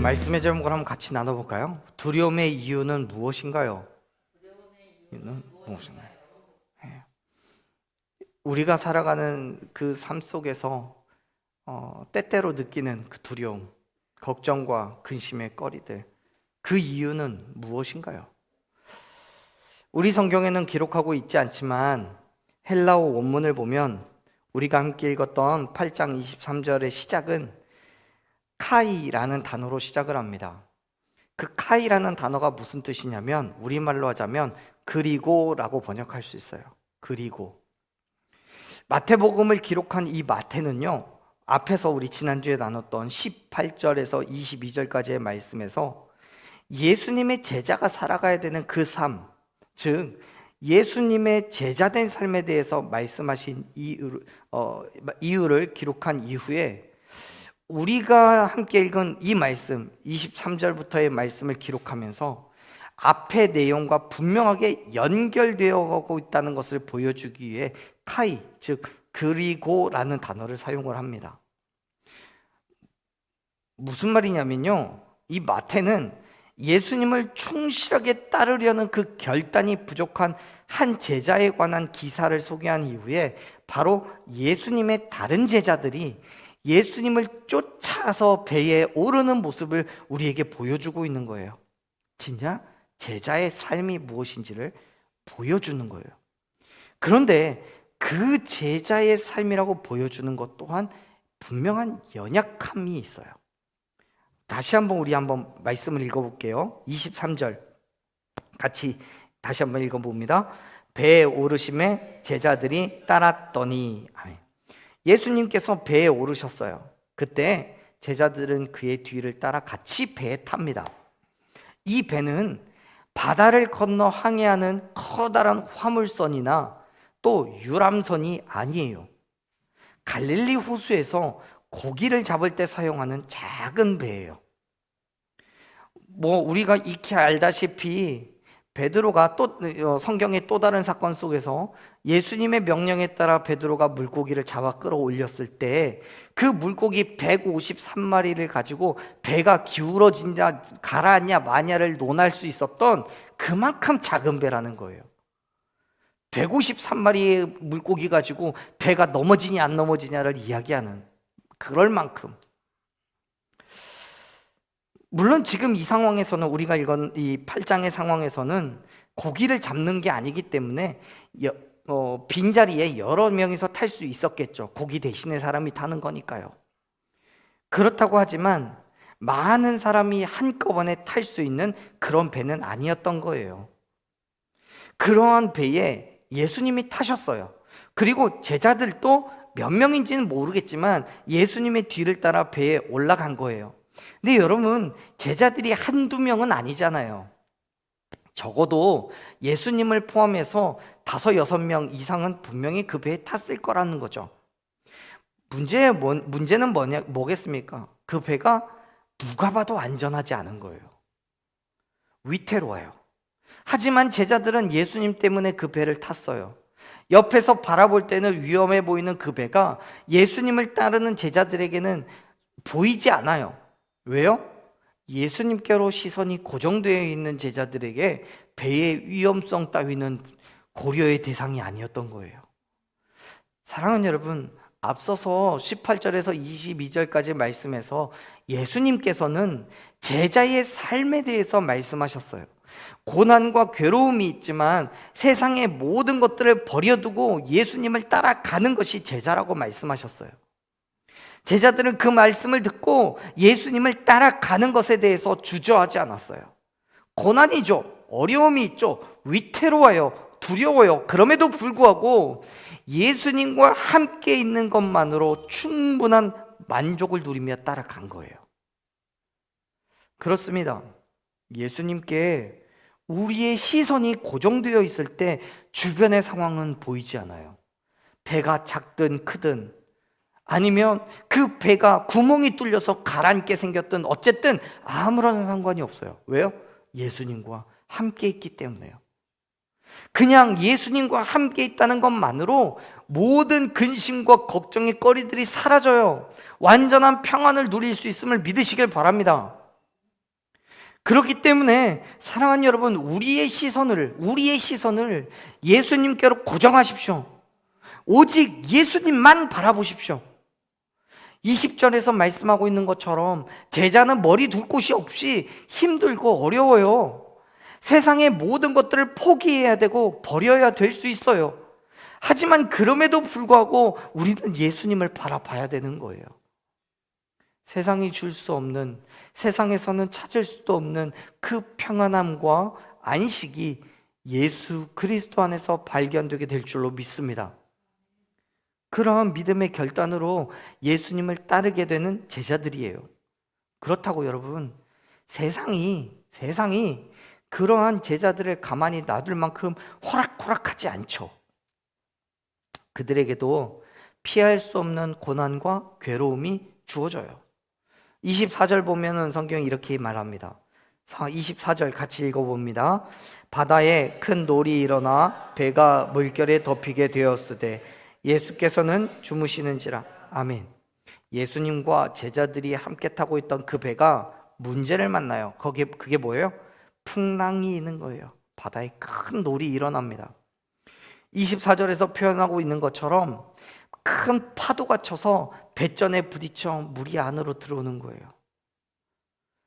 말씀의 제목을 한번 같이 나눠볼까요? 두려움의 이유는 무엇인가요? 이유는 무엇인가요? 예. 우리가 살아가는 그 삶 속에서 때때로 느끼는 그 두려움, 걱정과 근심의 거리들, 그 이유는 무엇인가요? 우리 성경에는 기록하고 있지 않지만 헬라어 원문을 보면 우리가 함께 읽었던 8장 23절의 시작은 카이라는 단어로 시작을 합니다. 그 카이라는 단어가 무슨 뜻이냐면 우리말로 하자면 그리고라고 번역할 수 있어요. 그리고 마태복음을 기록한 이 마태는요, 앞에서 우리 지난주에 나눴던 18절에서 22절까지의 말씀에서 예수님의 제자가 살아가야 되는 그 삶, 즉 예수님의 제자된 삶에 대해서 말씀하신 이유를 기록한 이후에 우리가 함께 읽은 이 말씀 23절부터의 말씀을 기록하면서 앞의 내용과 분명하게 연결되어 가고 있다는 것을 보여주기 위해 카이, 즉 그리고라는 단어를 사용을 합니다. 무슨 말이냐면요, 이 마태는 예수님을 충실하게 따르려는 그 결단이 부족한 한 제자에 관한 기사를 소개한 이후에 바로 예수님의 다른 제자들이 예수님을 쫓아서 배에 오르는 모습을 우리에게 보여주고 있는 거예요. 진짜 제자의 삶이 무엇인지를 보여주는 거예요. 그런데 그 제자의 삶이라고 보여주는 것 또한 분명한 연약함이 있어요. 다시 한번 우리 한번 말씀을 읽어볼게요. 23절 같이 다시 한번 읽어봅니다. 배에 오르심에 제자들이 따랐더니, 예수님께서 배에 오르셨어요. 그때 제자들은 그의 뒤를 따라 같이 배에 탑니다. 이 배는 바다를 건너 항해하는 커다란 화물선이나 또 유람선이 아니에요. 갈릴리 호수에서 고기를 잡을 때 사용하는 작은 배예요. 우리가 익히 알다시피 베드로가 또 성경의 또 다른 사건 속에서 예수님의 명령에 따라 베드로가 물고기를 잡아 끌어올렸을 때 그 물고기 153마리를 가지고 배가 기울어진다 가라앉냐 마냐를 논할 수 있었던 그만큼 작은 배라는 거예요. 153마리의 물고기 가지고 배가 넘어지냐 안 넘어지냐를 이야기하는, 그럴 만큼. 물론 지금 이 상황에서는, 우리가 읽은 이 8장의 상황에서는 고기를 잡는 게 아니기 때문에 빈자리에 여러 명이서 탈 수 있었겠죠. 고기 대신에 사람이 타는 거니까요. 그렇다고 하지만 많은 사람이 한꺼번에 탈 수 있는 그런 배는 아니었던 거예요. 그러한 배에 예수님이 타셨어요. 그리고 제자들도 몇 명인지는 모르겠지만 예수님의 뒤를 따라 배에 올라간 거예요. 근데 여러분, 제자들이 한두 명은 아니잖아요. 적어도 예수님을 포함해서 5, 6명 이상은 분명히 그 배에 탔을 거라는 거죠. 문제는 뭐겠습니까? 그 배가 누가 봐도 안전하지 않은 거예요. 위태로워요. 하지만 제자들은 예수님 때문에 그 배를 탔어요. 옆에서 바라볼 때는 위험해 보이는 그 배가 예수님을 따르는 제자들에게는 보이지 않아요. 왜요? 예수님께로 시선이 고정되어 있는 제자들에게 배의 위험성 따위는 고려의 대상이 아니었던 거예요. 사랑하는 여러분, 앞서서 18절에서 22절까지 말씀에서 예수님께서는 제자의 삶에 대해서 말씀하셨어요. 고난과 괴로움이 있지만 세상의 모든 것들을 버려두고 예수님을 따라가는 것이 제자라고 말씀하셨어요. 제자들은 그 말씀을 듣고 예수님을 따라가는 것에 대해서 주저하지 않았어요. 고난이죠. 어려움이 있죠. 위태로워요. 두려워요. 그럼에도 불구하고 예수님과 함께 있는 것만으로 충분한 만족을 누리며 따라간 거예요. 그렇습니다. 예수님께 우리의 시선이 고정되어 있을 때 주변의 상황은 보이지 않아요. 배가 작든 크든, 아니면 그 배가 구멍이 뚫려서 가라앉게 생겼든, 어쨌든 아무런 상관이 없어요. 왜요? 예수님과 함께 있기 때문에요. 그냥 예수님과 함께 있다는 것만으로 모든 근심과 걱정의 거리들이 사라져요. 완전한 평안을 누릴 수 있음을 믿으시길 바랍니다. 그렇기 때문에 사랑하는 여러분, 우리의 시선을 예수님께로 고정하십시오. 오직 예수님만 바라보십시오. 20절에서 말씀하고 있는 것처럼 제자는 머리 둘 곳이 없이 힘들고 어려워요. 세상의 모든 것들을 포기해야 되고 버려야 될 수 있어요. 하지만 그럼에도 불구하고 우리는 예수님을 바라봐야 되는 거예요. 세상이 줄 수 없는, 세상에서는 찾을 수도 없는 그 평안함과 안식이 예수 그리스도 안에서 발견되게 될 줄로 믿습니다. 그러한 믿음의 결단으로 예수님을 따르게 되는 제자들이에요. 그렇다고 여러분, 세상이 그러한 제자들을 가만히 놔둘 만큼 호락호락하지 않죠. 그들에게도 피할 수 없는 고난과 괴로움이 주어져요. 24절 보면은 성경이 이렇게 말합니다. 24절 같이 읽어봅니다. 바다에 큰 놀이 일어나 배가 물결에 덮이게 되었으되 예수께서는 주무시는지라. 아멘. 예수님과 제자들이 함께 타고 있던 그 배가 문제를 만나요. 그게 뭐예요? 풍랑이 있는 거예요. 바다에 큰 놀이 일어납니다. 24절에서 표현하고 있는 것처럼 큰 파도가 쳐서 배전에 부딪혀 물이 안으로 들어오는 거예요.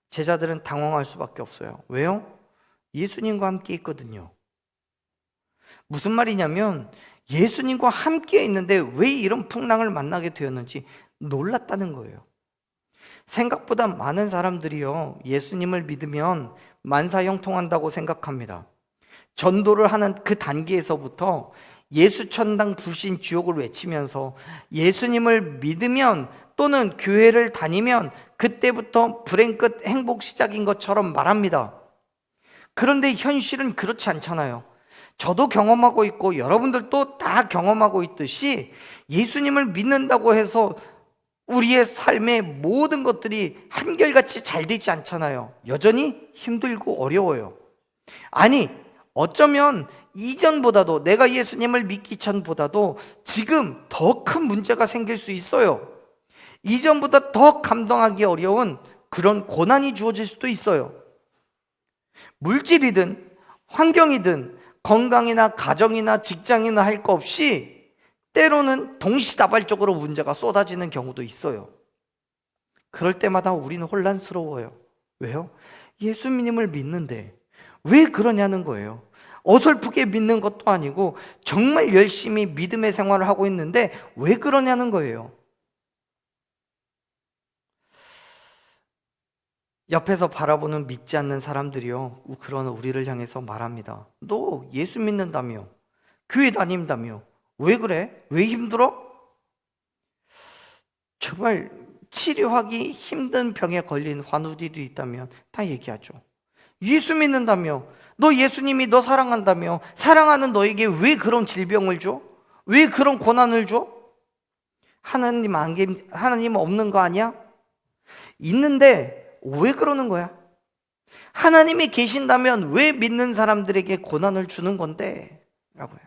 제자들은 당황할 수밖에 없어요. 왜요? 예수님과 함께 있거든요. 무슨 말이냐면 예수님과 함께 있는데 왜 이런 풍랑을 만나게 되었는지 놀랐다는 거예요. 생각보다 많은 사람들이요, 예수님을 믿으면 만사형통한다고 생각합니다. 전도를 하는 그 단계에서부터 예수 천당 불신 지옥을 외치면서 예수님을 믿으면 또는 교회를 다니면 그때부터 불행 끝 행복 시작인 것처럼 말합니다. 그런데 현실은 그렇지 않잖아요. 저도 경험하고 있고 여러분들도 다 경험하고 있듯이 예수님을 믿는다고 해서 우리의 삶의 모든 것들이 한결같이 잘 되지 않잖아요. 여전히 힘들고 어려워요. 아니, 어쩌면 이전보다도, 내가 예수님을 믿기 전보다도 지금 더 큰 문제가 생길 수 있어요. 이전보다 더 감당하기 어려운 그런 고난이 주어질 수도 있어요. 물질이든 환경이든 건강이나 가정이나 직장이나 할 거 없이 때로는 동시다발적으로 문제가 쏟아지는 경우도 있어요. 그럴 때마다 우리는 혼란스러워요. 왜요? 예수님을 믿는데 왜 그러냐는 거예요. 어설프게 믿는 것도 아니고 정말 열심히 믿음의 생활을 하고 있는데 왜 그러냐는 거예요. 옆에서 바라보는 믿지 않는 사람들이요, 그런 우리를 향해서 말합니다. 너 예수 믿는다며, 교회 다닌다며, 왜 그래? 왜 힘들어? 정말 치료하기 힘든 병에 걸린 환우들이 있다면 다 얘기하죠. 예수 믿는다며, 너 예수님이 너 사랑한다며, 사랑하는 너에게 왜 그런 질병을 줘? 왜 그런 고난을 줘? 하나님 없는 거 아니야? 있는데 왜 그러는 거야? 하나님이 계신다면 왜 믿는 사람들에게 고난을 주는 건데? 라고요.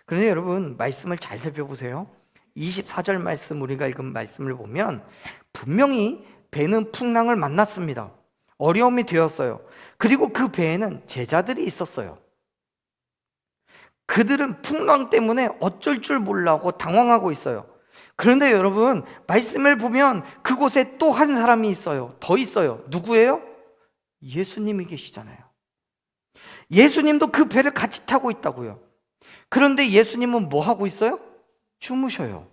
그런데 여러분, 말씀을 잘 살펴보세요. 24절 말씀, 우리가 읽은 말씀을 보면 분명히 배는 풍랑을 만났습니다. 어려움이 되었어요. 그리고 그 배에는 제자들이 있었어요. 그들은 풍랑 때문에 어쩔 줄 몰라고 당황하고 있어요. 그런데 여러분, 말씀을 보면 그곳에 또 한 사람이 있어요. 더 있어요. 누구예요? 예수님이 계시잖아요. 예수님도 그 배를 같이 타고 있다고요. 그런데 예수님은 뭐 하고 있어요? 주무셔요.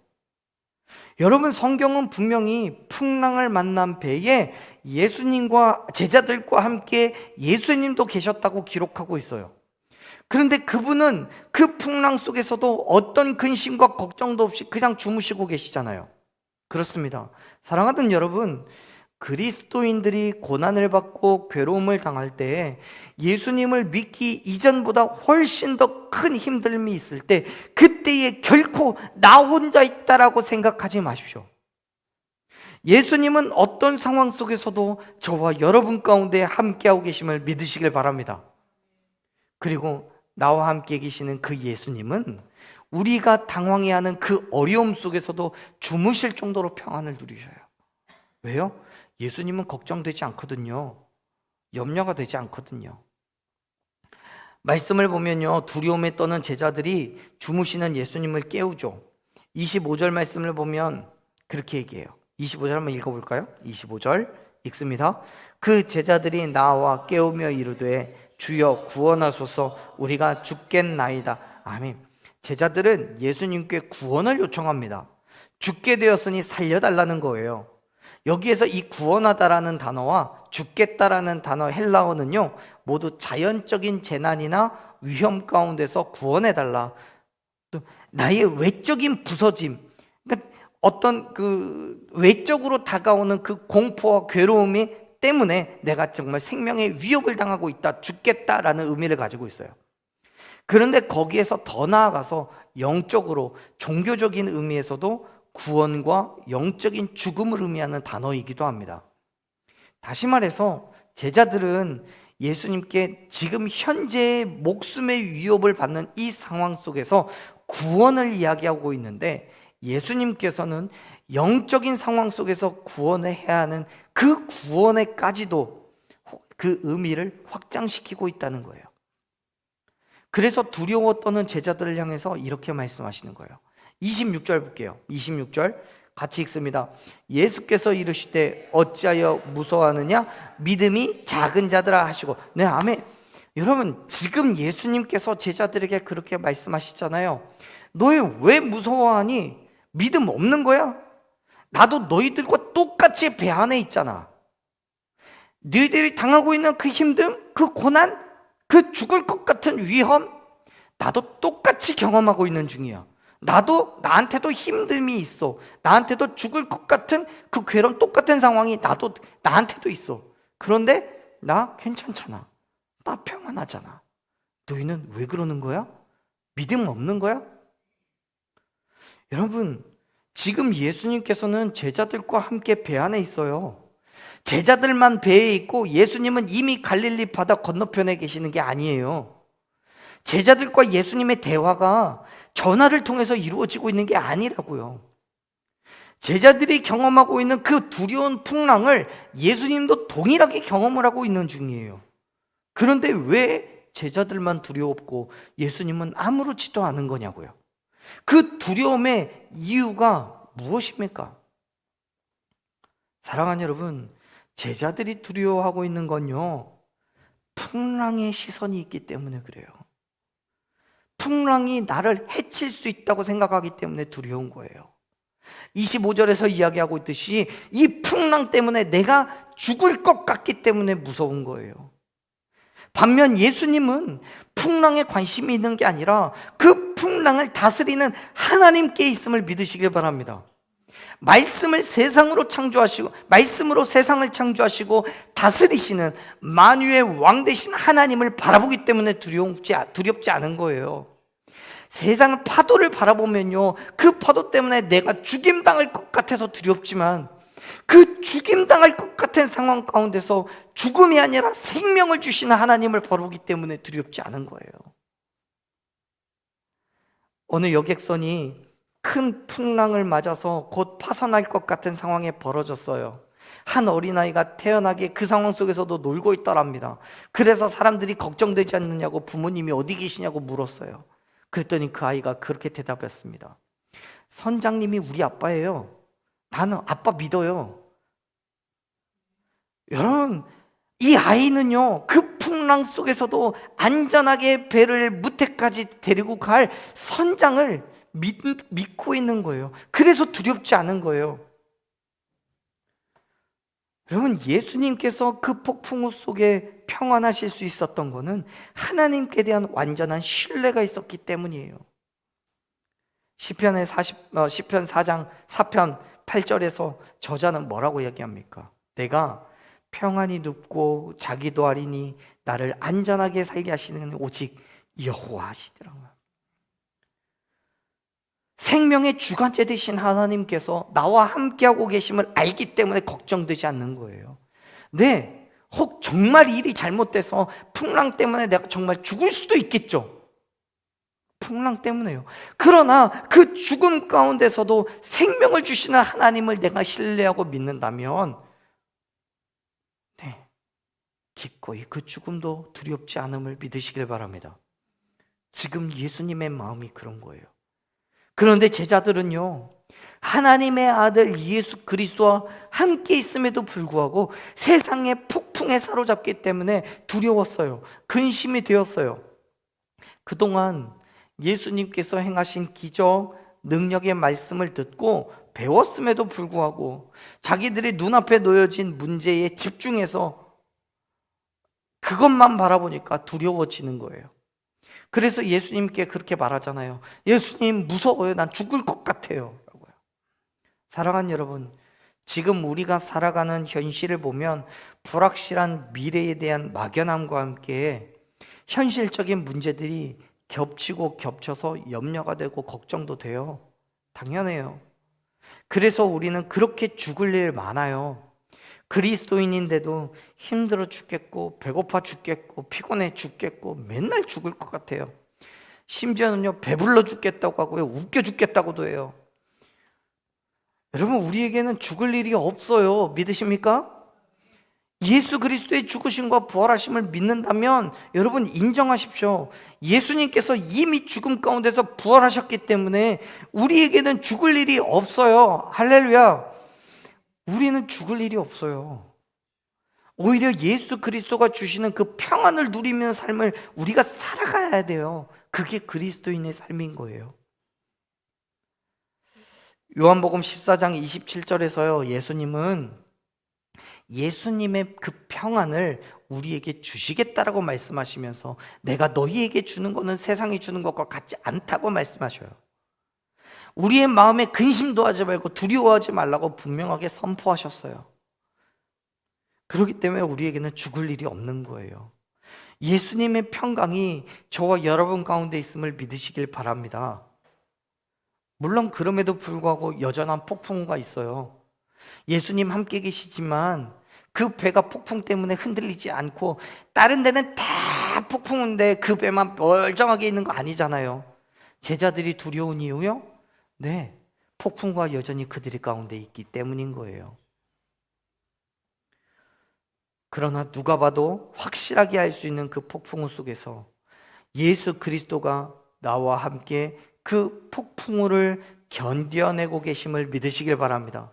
여러분, 성경은 분명히 풍랑을 만난 배에 예수님과 제자들과 함께 예수님도 계셨다고 기록하고 있어요. 그런데 그분은 그 풍랑 속에서도 어떤 근심과 걱정도 없이 그냥 주무시고 계시잖아요. 그렇습니다. 사랑하는 여러분, 그리스도인들이 고난을 받고 괴로움을 당할 때, 예수님을 믿기 이전보다 훨씬 더 큰 힘듦이 있을 때, 그때에 결코 나 혼자 있다라고 생각하지 마십시오. 예수님은 어떤 상황 속에서도 저와 여러분 가운데 함께하고 계심을 믿으시길 바랍니다. 그리고 나와 함께 계시는 그 예수님은 우리가 당황해하는 그 어려움 속에서도 주무실 정도로 평안을 누리셔요. 왜요? 예수님은 걱정되지 않거든요. 염려가 되지 않거든요. 말씀을 보면요, 두려움에 떠는 제자들이 주무시는 예수님을 깨우죠. 25절 말씀을 보면 그렇게 얘기해요. 25절 한번 읽어볼까요? 25절 읽습니다. 그 제자들이 나와 깨우며 이르되 주여 구원하소서, 우리가 죽겠나이다. 아멘. 제자들은 예수님께 구원을 요청합니다. 죽게 되었으니 살려달라는 거예요. 여기에서 이 구원하다라는 단어와 죽겠다라는 단어 헬라어는요, 모두 자연적인 재난이나 위험 가운데서 구원해달라, 또 나의 외적인 부서짐, 그러니까 어떤 그 외적으로 다가오는 그 공포와 괴로움이 때문에 내가 정말 생명의 위협을 당하고 있다, 죽겠다라는 의미를 가지고 있어요. 그런데 거기에서 더 나아가서 영적으로 종교적인 의미에서도 구원과 영적인 죽음을 의미하는 단어이기도 합니다. 다시 말해서 제자들은 예수님께 지금 현재의 목숨의 위협을 받는 이 상황 속에서 구원을 이야기하고 있는데, 예수님께서는 영적인 상황 속에서 구원을 해야 하는 그 구원에까지도 그 의미를 확장시키고 있다는 거예요. 그래서 두려워 떠는 제자들을 향해서 이렇게 말씀하시는 거예요. 26절 볼게요. 26절 같이 읽습니다. 예수께서 이르시되 어찌하여 무서워하느냐, 믿음이 작은 자들아 하시고. 네, 아멘. 여러분, 지금 예수님께서 제자들에게 그렇게 말씀하시잖아요. 너희 왜 무서워하니? 믿음 없는 거야? 나도 너희들과 똑같이 배 안에 있잖아. 너희들이 당하고 있는 그 힘듦, 그 고난, 그 죽을 것 같은 위험, 나도 똑같이 경험하고 있는 중이야. 나한테도 힘듦이 있어. 나한테도 죽을 것 같은 그 괴로운 똑같은 상황이 나한테도 있어. 그런데 나 괜찮잖아. 나 평안하잖아. 너희는 왜 그러는 거야? 믿음 없는 거야? 여러분, 지금 예수님께서는 제자들과 함께 배 안에 있어요. 제자들만 배에 있고 예수님은 이미 갈릴리 바다 건너편에 계시는 게 아니에요. 제자들과 예수님의 대화가 전화를 통해서 이루어지고 있는 게 아니라고요. 제자들이 경험하고 있는 그 두려운 풍랑을 예수님도 동일하게 경험을 하고 있는 중이에요. 그런데 왜 제자들만 두려웠고 예수님은 아무렇지도 않은 거냐고요. 그 두려움의 이유가 무엇입니까? 사랑하는 여러분, 제자들이 두려워하고 있는 건요, 풍랑의 시선이 있기 때문에 그래요. 풍랑이 나를 해칠 수 있다고 생각하기 때문에 두려운 거예요. 25절에서 이야기하고 있듯이 이 풍랑 때문에 내가 죽을 것 같기 때문에 무서운 거예요. 반면 예수님은 풍랑에 관심이 있는 게 아니라 그 풍랑을 다스리는 하나님께 있음을 믿으시길 바랍니다. 말씀으로 세상을 창조하시고 다스리시는 만유의 왕 되신 하나님을 바라보기 때문에 두렵지 않은 거예요. 세상을 파도를 바라보면요, 그 파도 때문에 내가 죽임당할 것 같아서 두렵지만 그 죽임당할 것 같은 상황 가운데서 죽음이 아니라 생명을 주시는 하나님을 바라보기 때문에 두렵지 않은 거예요. 어느 여객선이 큰 풍랑을 맞아서 곧 파산할 것 같은 상황에 벌어졌어요. 한 어린아이가 태연하게 그 상황 속에서도 놀고 있더랍니다. 그래서 사람들이 걱정되지 않느냐고 부모님이 어디 계시냐고 물었어요. 그랬더니 그 아이가 그렇게 대답했습니다. 선장님이 우리 아빠예요. 나는 아빠 믿어요. 여러분, 이 아이는요, 그 풍랑 속에서도 안전하게 배를 무태까지 데리고 갈 선장을 믿고 있는 거예요. 그래서 두렵지 않은 거예요. 여러분, 예수님께서 그 폭풍우 속에 평안하실 수 있었던 것은 하나님께 대한 완전한 신뢰가 있었기 때문이에요. 시편 4장 4편 8절에서 저자는 뭐라고 얘기합니까? 내가 평안히 눕고 자기도 하리니 나를 안전하게 살게 하시는 오직 여호와 하시더라고요. 생명의 주관자 되신 하나님께서 나와 함께하고 계심을 알기 때문에 걱정되지 않는 거예요. 네, 혹 정말 일이 잘못돼서 풍랑 때문에 내가 정말 죽을 수도 있겠죠. 풍랑 때문에요. 그러나 그 죽음 가운데서도 생명을 주시는 하나님을 내가 신뢰하고 믿는다면, 네, 기꺼이 그 죽음도 두렵지 않음을 믿으시길 바랍니다. 지금 예수님의 마음이 그런 거예요. 그런데 제자들은요, 하나님의 아들 예수 그리스도와 함께 있음에도 불구하고 세상의 폭풍에 사로잡기 때문에 두려웠어요. 근심이 되었어요. 그동안 예수님께서 행하신 기적, 능력의 말씀을 듣고 배웠음에도 불구하고 자기들의 눈앞에 놓여진 문제에 집중해서 그것만 바라보니까 두려워지는 거예요. 그래서 예수님께 그렇게 말하잖아요. 예수님, 무서워요. 난 죽을 것 같아요. 라고요. 사랑하는 여러분, 지금 우리가 살아가는 현실을 보면 불확실한 미래에 대한 막연함과 함께 현실적인 문제들이 겹치고 겹쳐서 염려가 되고 걱정도 돼요. 당연해요. 그래서 우리는 그렇게 죽을 일 많아요. 그리스도인인데도 힘들어 죽겠고 배고파 죽겠고 피곤해 죽겠고 맨날 죽을 것 같아요. 심지어는요, 배불러 죽겠다고 하고요, 웃겨 죽겠다고도 해요. 여러분, 우리에게는 죽을 일이 없어요. 믿으십니까? 예수 그리스도의 죽으심과 부활하심을 믿는다면 여러분 인정하십시오. 예수님께서 이미 죽음 가운데서 부활하셨기 때문에 우리에게는 죽을 일이 없어요. 할렐루야. 우리는 죽을 일이 없어요. 오히려 예수 그리스도가 주시는 그 평안을 누리는 삶을 우리가 살아가야 돼요. 그게 그리스도인의 삶인 거예요. 요한복음 14장 27절에서요, 예수님의 그 평안을 우리에게 주시겠다라고 말씀하시면서 내가 너희에게 주는 것은 세상이 주는 것과 같지 않다고 말씀하셔요. 우리의 마음에 근심도 하지 말고 두려워하지 말라고 분명하게 선포하셨어요. 그렇기 때문에 우리에게는 죽을 일이 없는 거예요. 예수님의 평강이 저와 여러분 가운데 있음을 믿으시길 바랍니다. 물론 그럼에도 불구하고 여전한 폭풍우가 있어요. 예수님 함께 계시지만 그 배가 폭풍 때문에 흔들리지 않고 다른 데는 다 폭풍인데 그 배만 멀쩡하게 있는 거 아니잖아요. 제자들이 두려운 이유요? 네, 폭풍과 여전히 그들의 가운데 있기 때문인 거예요. 그러나 누가 봐도 확실하게 알 수 있는 그 폭풍우 속에서 예수 그리스도가 나와 함께 그 폭풍우를 견뎌내고 계심을 믿으시길 바랍니다.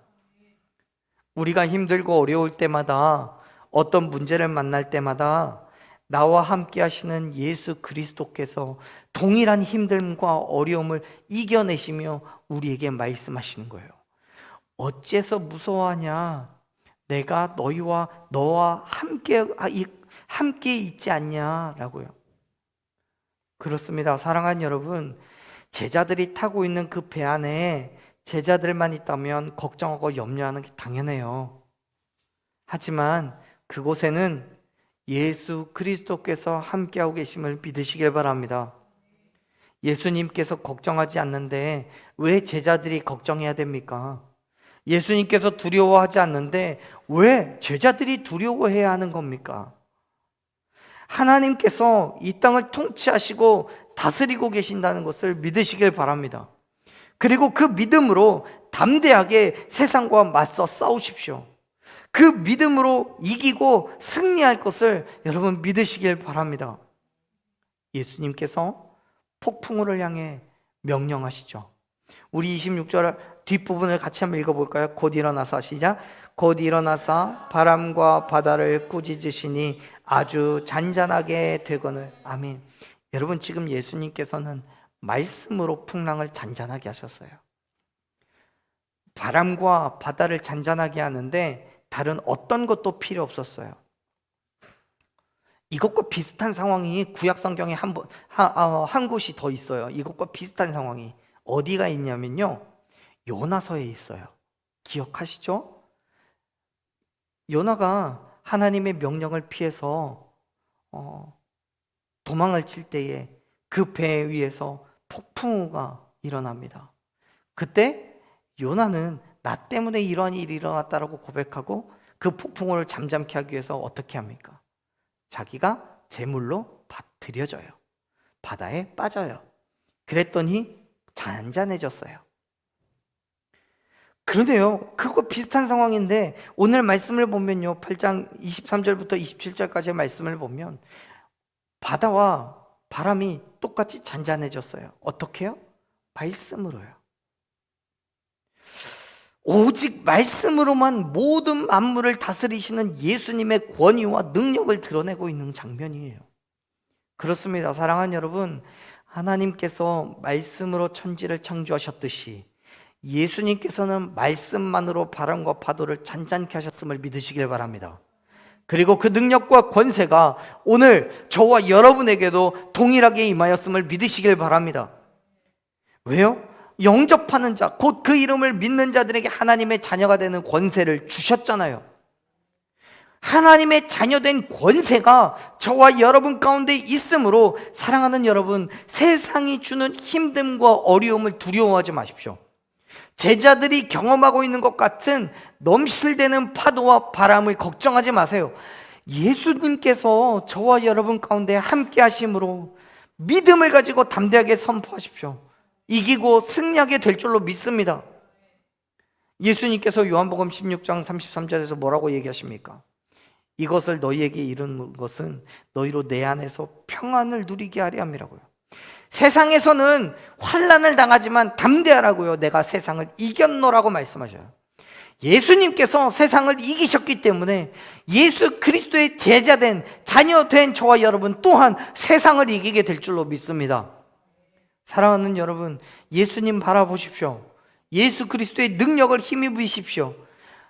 우리가 힘들고 어려울 때마다, 어떤 문제를 만날 때마다 나와 함께 하시는 예수 그리스도께서 동일한 힘듦과 어려움을 이겨내시며 우리에게 말씀하시는 거예요. 어째서 무서워하냐? 내가 너와 함께 있지 않냐라고요. 그렇습니다. 사랑하는 여러분, 제자들이 타고 있는 그 배 안에 제자들만 있다면 걱정하고 염려하는 게 당연해요. 하지만 그곳에는 예수 그리스도께서 함께하고 계심을 믿으시길 바랍니다. 예수님께서 걱정하지 않는데 왜 제자들이 걱정해야 됩니까? 예수님께서 두려워하지 않는데 왜 제자들이 두려워해야 하는 겁니까? 하나님께서 이 땅을 통치하시고 다스리고 계신다는 것을 믿으시길 바랍니다. 그리고 그 믿음으로 담대하게 세상과 맞서 싸우십시오. 그 믿음으로 이기고 승리할 것을 여러분 믿으시길 바랍니다. 예수님께서 폭풍우를 향해 명령하시죠. 우리 26절 뒷부분을 같이 한번 읽어볼까요? 곧 일어나사, 시작. 곧 일어나사 바람과 바다를 꾸짖으시니 아주 잔잔하게 되거늘. 아멘. 여러분, 지금 예수님께서는 말씀으로 풍랑을 잔잔하게 하셨어요. 바람과 바다를 잔잔하게 하는데 다른 어떤 것도 필요 없었어요. 이것과 비슷한 상황이 구약 성경에 한 곳이 더 있어요. 이것과 비슷한 상황이 어디가 있냐면요, 요나서에 있어요. 기억하시죠? 요나가 하나님의 명령을 피해서 도망을 칠 때에 그 배 위에서 폭풍우가 일어납니다. 그때 요나는 나 때문에 이러한 일이 일어났다라고 고백하고 그 폭풍우를 잠잠케 하기 위해서 어떻게 합니까? 자기가 제물로 드려져요. 바다에 빠져요. 그랬더니 잔잔해졌어요. 그러네요. 그거 비슷한 상황인데 오늘 말씀을 보면요, 8장 23절부터 27절까지의 말씀을 보면 바다와 바람이 똑같이 잔잔해졌어요. 어떻게요? 말씀으로요. 오직 말씀으로만 모든 만물을 다스리시는 예수님의 권위와 능력을 드러내고 있는 장면이에요. 그렇습니다. 사랑하는 여러분, 하나님께서 말씀으로 천지를 창조하셨듯이 예수님께서는 말씀만으로 바람과 파도를 잔잔케 하셨음을 믿으시길 바랍니다. 그리고 그 능력과 권세가 오늘 저와 여러분에게도 동일하게 임하였음을 믿으시길 바랍니다. 왜요? 영접하는 자, 곧 그 이름을 믿는 자들에게 하나님의 자녀가 되는 권세를 주셨잖아요. 하나님의 자녀된 권세가 저와 여러분 가운데 있으므로 사랑하는 여러분, 세상이 주는 힘듦과 어려움을 두려워하지 마십시오. 제자들이 경험하고 있는 것 같은 넘실대는 파도와 바람을 걱정하지 마세요. 예수님께서 저와 여러분 가운데 함께 하심으로 믿음을 가지고 담대하게 선포하십시오. 이기고 승리하게 될 줄로 믿습니다. 예수님께서 요한복음 16장 33절에서 뭐라고 얘기하십니까? 이것을 너희에게 이룬 것은 너희로 내 안에서 평안을 누리게 하려 함이라고요. 세상에서는 환난을 당하지만 담대하라고요. 내가 세상을 이겼노라고 말씀하셔요. 예수님께서 세상을 이기셨기 때문에 예수 그리스도의 제자된 자녀된 저와 여러분 또한 세상을 이기게 될 줄로 믿습니다. 사랑하는 여러분, 예수님 바라보십시오. 예수 그리스도의 능력을 힘입으십시오.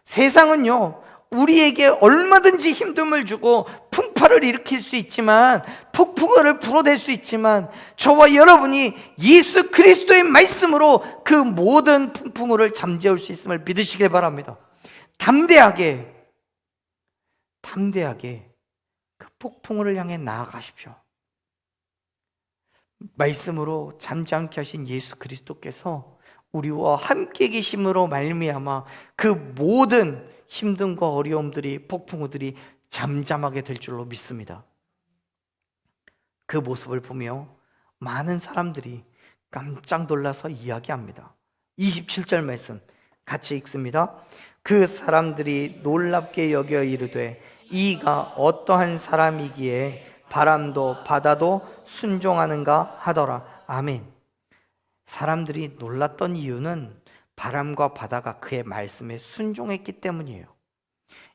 세상은요, 우리에게 얼마든지 힘듦을 주고 풍파를 일으킬 수 있지만, 폭풍을 불어댈 수 있지만, 저와 여러분이 예수 그리스도의 말씀으로 그 모든 풍풍을 잠재울 수 있음을 믿으시길 바랍니다. 담대하게 그 폭풍을 향해 나아가십시오. 말씀으로 잠잠케 하신 예수 그리스도께서 우리와 함께 계심으로 말미암아 그 모든 힘듦과 어려움들이, 폭풍우들이 잠잠하게 될 줄로 믿습니다. 그 모습을 보며 많은 사람들이 깜짝 놀라서 이야기합니다. 27절 말씀 같이 읽습니다. 그 사람들이 놀랍게 여겨 이르되 이가 어떠한 사람이기에 바람도 바다도 순종하는가 하더라. 아멘. 사람들이 놀랐던 이유는 바람과 바다가 그의 말씀에 순종했기 때문이에요.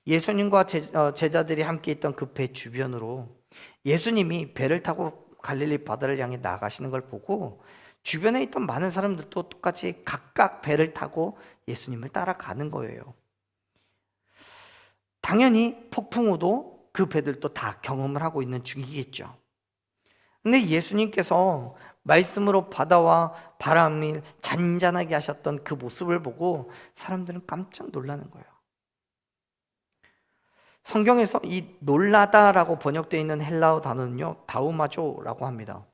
예수님과 제자들이 함께 있던 그 배 주변으로 예수님이 배를 타고 갈릴리 바다를 향해 나가시는 걸 보고 주변에 있던 많은 사람들도 똑같이 각각 배를 타고 예수님을 따라가는 거예요. 당연히 폭풍우도 그 배들도 다 경험을 하고 있는 중이겠죠. 근데 예수님께서 말씀으로 바다와 바람을 잔잔하게 하셨던 그 모습을 보고 사람들은 깜짝 놀라는 거예요. 성경에서 이 놀라다라고 번역되어 있는 헬라어 단어는요, 다우마조라고 합니다.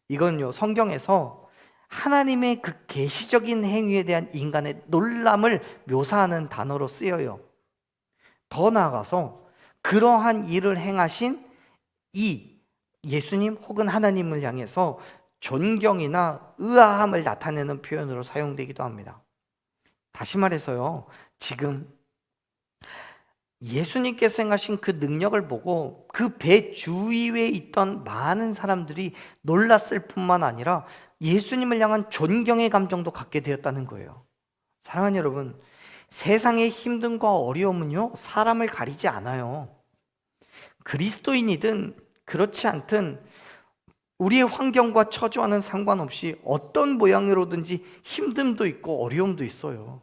이건요, 성경에서 하나님의 그 계시적인 행위에 대한 인간의 놀람을 묘사하는 단어로 쓰여요. 더 나아가서 그러한 일을 행하신 이 예수님 혹은 하나님을 향해서 존경이나 의아함을 나타내는 표현으로 사용되기도 합니다. 다시 말해서요, 지금 예수님께서 행하신 그 능력을 보고 그 배 주위에 있던 많은 사람들이 놀랐을 뿐만 아니라 예수님을 향한 존경의 감정도 갖게 되었다는 거예요. 사랑하는 여러분, 세상의 힘듦과 어려움은요, 사람을 가리지 않아요. 그리스도인이든 그렇지 않든 우리의 환경과 처지와는 상관없이 어떤 모양으로든지 힘듦도 있고 어려움도 있어요.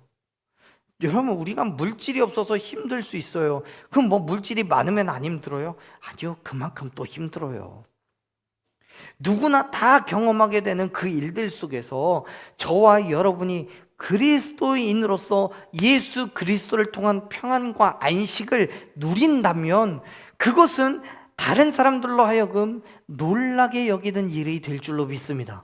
여러분, 우리가 물질이 없어서 힘들 수 있어요. 그럼 뭐 물질이 많으면 안 힘들어요? 아니요, 그만큼 또 힘들어요. 누구나 다 경험하게 되는 그 일들 속에서 저와 여러분이 그리스도인으로서 예수 그리스도를 통한 평안과 안식을 누린다면 그것은 다른 사람들로 하여금 놀라게 여기는 일이 될 줄로 믿습니다.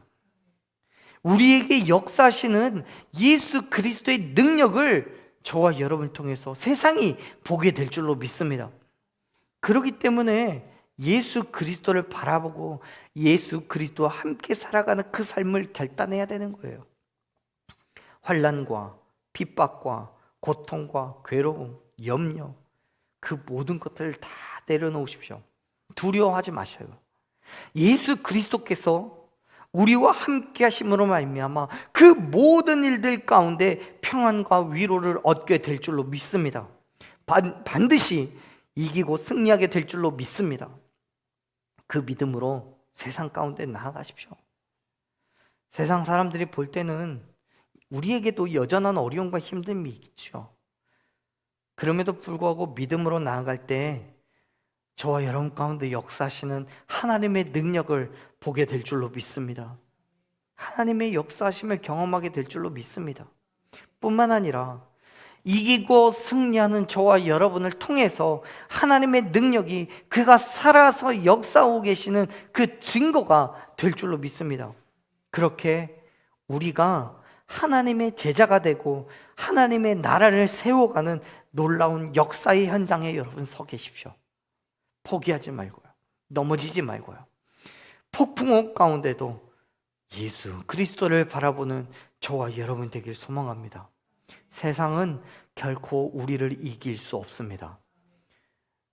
우리에게 역사하시는 예수 그리스도의 능력을 저와 여러분을 통해서 세상이 보게 될 줄로 믿습니다. 그렇기 때문에 예수 그리스도를 바라보고 예수 그리스도와 함께 살아가는 그 삶을 결단해야 되는 거예요. 환난과 핍박과 고통과 괴로움, 염려, 그 모든 것들을 다 내려놓으십시오. 두려워하지 마셔요. 예수 그리스도께서 우리와 함께 하심으로 말미암아 그 모든 일들 가운데 평안과 위로를 얻게 될 줄로 믿습니다. 반드시 이기고 승리하게 될 줄로 믿습니다. 그 믿음으로 세상 가운데 나아가십시오. 세상 사람들이 볼 때는 우리에게도 여전한 어려움과 힘듦이 있죠. 그럼에도 불구하고 믿음으로 나아갈 때 저와 여러분 가운데 역사하시는 하나님의 능력을 보게 될 줄로 믿습니다. 하나님의 역사하심을 경험하게 될 줄로 믿습니다. 뿐만 아니라 이기고 승리하는 저와 여러분을 통해서 하나님의 능력이 그가 살아서 역사하고 계시는 그 증거가 될 줄로 믿습니다. 그렇게 우리가 하나님의 제자가 되고 하나님의 나라를 세워가는 놀라운 역사의 현장에 여러분 서 계십시오. 포기하지 말고요. 넘어지지 말고요. 폭풍 가운데도 예수 그리스도를 바라보는 저와 여러분 되길 소망합니다. 세상은 결코 우리를 이길 수 없습니다.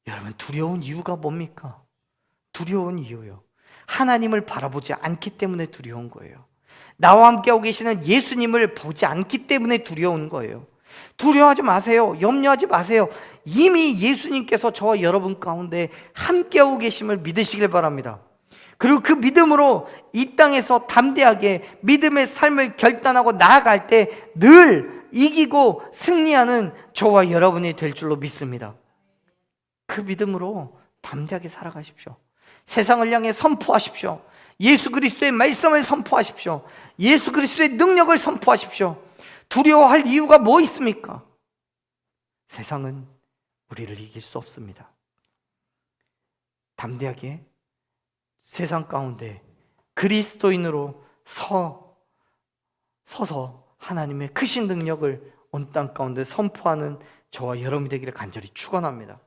여러분 두려운 이유가 뭡니까? 두려운 이유요. 하나님을 바라보지 않기 때문에 두려운 거예요. 나와 함께하고 계시는 예수님을 보지 않기 때문에 두려운 거예요. 두려워하지 마세요. 염려하지 마세요. 이미 예수님께서 저와 여러분 가운데 함께하고 계심을 믿으시길 바랍니다. 그리고 그 믿음으로 이 땅에서 담대하게 믿음의 삶을 결단하고 나아갈 때 늘 이기고 승리하는 저와 여러분이 될 줄로 믿습니다. 그 믿음으로 담대하게 살아가십시오. 세상을 향해 선포하십시오. 예수 그리스도의 말씀을 선포하십시오. 예수 그리스도의 능력을 선포하십시오. 두려워할 이유가 뭐 있습니까? 세상은 우리를 이길 수 없습니다. 담대하게 세상 가운데 그리스도인으로 서서 하나님의 크신 능력을 온 땅 가운데 선포하는 저와 여러분이 되기를 간절히 축원합니다.